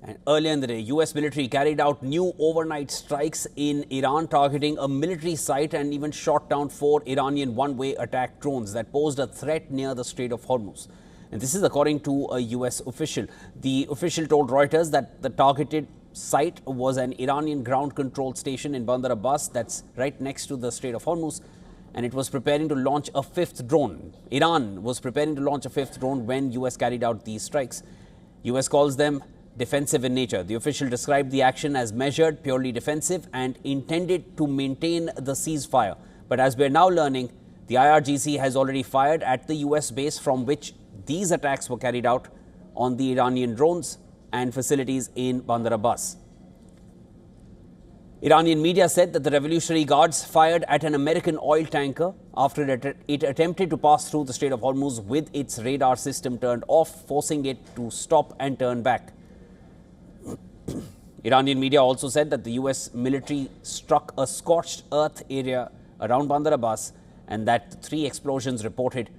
And earlier in the day, US military carried out new overnight strikes in Iran, targeting a military site and even shot down 4 Iranian one-way attack drones that posed a threat near the Strait of Hormuz. And this is according to a US official. The official told Reuters that the targeted site was an Iranian ground control station in Bandar Abbas, that's right next to the Strait of Hormuz, and it was preparing to launch a 5th drone. Iran was preparing to launch a 5th drone when US carried out these strikes. US calls them defensive in nature. The official described the action as measured, purely defensive, and intended to maintain the ceasefire. But as we're now learning, the IRGC has already fired at the US base from which these attacks were carried out on the Iranian drones and facilities in Bandar Abbas. Iranian media said that the Revolutionary Guards fired at an American oil tanker after it attempted to pass through the Strait of Hormuz with its radar system turned off, forcing it to stop and turn back. Iranian media also said that the US military struck a scorched earth area around Bandar Abbas and that 3 explosions reported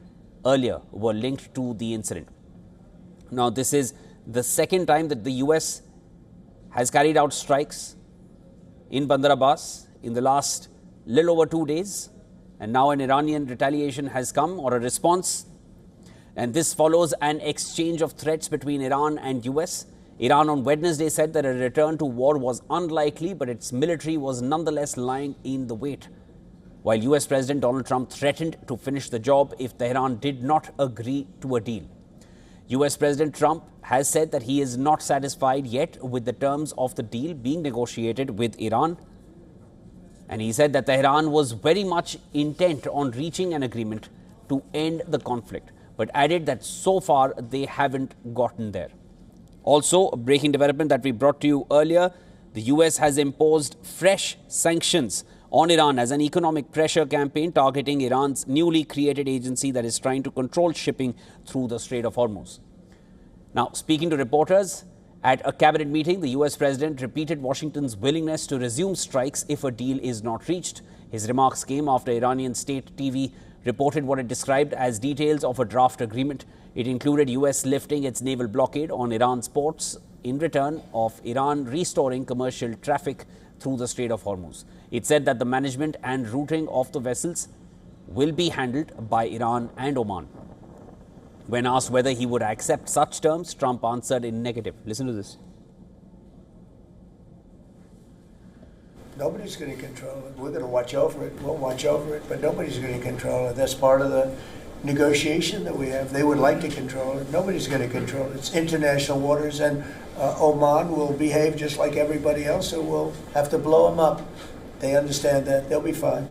earlier were linked to the incident. Now, this is the second time that the US has carried out strikes in Bandar Abbas in the last little over 2 days, and now an Iranian retaliation has come, or a response, and this follows an exchange of threats between Iran and US. Iran on Wednesday said that a return to war was unlikely, but its military was nonetheless lying in the wait, while US President Donald Trump threatened to finish the job if Tehran did not agree to a deal. US President Trump has said that he is not satisfied yet with the terms of the deal being negotiated with Iran, and he said that Tehran was very much intent on reaching an agreement to end the conflict, but added that so far they haven't gotten there. Also, a breaking development that we brought to you earlier, the US has imposed fresh sanctions on Iran as an economic pressure campaign targeting Iran's newly created agency that is trying to control shipping through the Strait of Hormuz. Now, speaking to reporters at a cabinet meeting, the US president repeated Washington's willingness to resume strikes if a deal is not reached. His remarks came after Iranian state TV reported what it described as details of a draft agreement. It included US lifting its naval blockade on Iran's ports in return of Iran restoring commercial traffic through the Strait of Hormuz. It said that the management and routing of the vessels will be handled by Iran and Oman. When asked whether he would accept such terms, Trump answered in negative. Listen to this. Nobody's going to control it. We're going to watch over it. We'll watch over it, but nobody's going to control it. That's part of the negotiation that we have. They would like to control it. Nobody's going to control it. It's international waters, and Oman will behave just like everybody else, so we'll have to blow them up. They understand that. They'll be fine.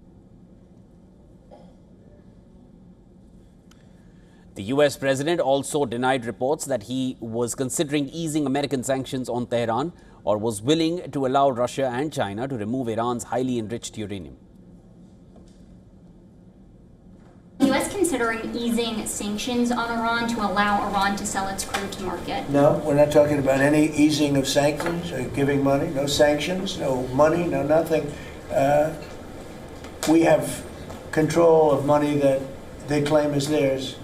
The US president also denied reports that he was considering easing American sanctions on Tehran or was willing to allow Russia and China to remove Iran's highly enriched uranium. The U.S. considering easing sanctions on Iran to allow Iran to sell its crude to market? No, we're not talking about any easing of sanctions or giving money. No sanctions, no money, no nothing. We have control of money that they claim is theirs.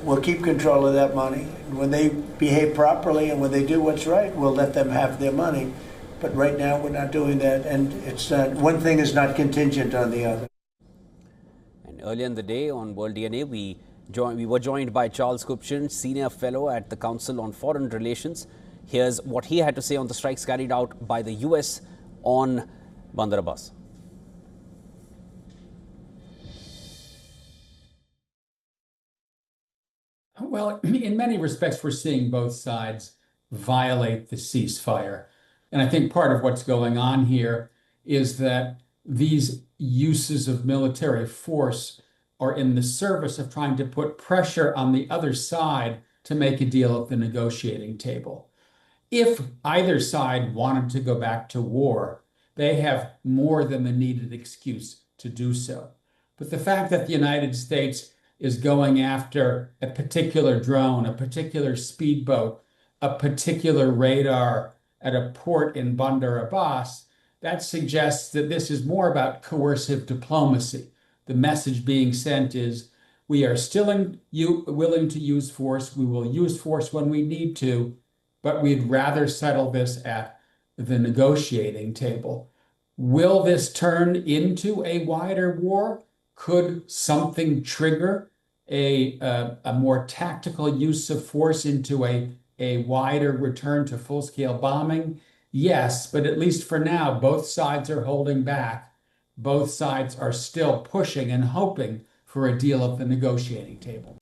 We'll keep control of that money. When they behave properly and when they do what's right, we'll let them have their money. But right now, we're not doing that, and it's not, one thing is not contingent on the other. And earlier in the day on World DNA, we were joined by Charles Kupchan, Senior Fellow at the Council on Foreign Relations. Here's what he had to say on the strikes carried out by the US on Bandar Abbas. Well, in many respects, we're seeing both sides violate the ceasefire. And I think part of what's going on here is that these uses of military force are in the service of trying to put pressure on the other side to make a deal at the negotiating table. If either side wanted to go back to war, they have more than the needed excuse to do so. But the fact that the United States is going after a particular drone, a particular speedboat, a particular radar at a port in Bandar Abbas, that suggests that this is more about coercive diplomacy. The message being sent is, we are still willing to use force. We will use force when we need to, but we'd rather settle this at the negotiating table. Will this turn into a wider war? Could something trigger a more tactical use of force into a wider return to full-scale bombing? Yes, but at least for now, both sides are holding back. Both sides are still pushing and hoping for a deal at the negotiating table.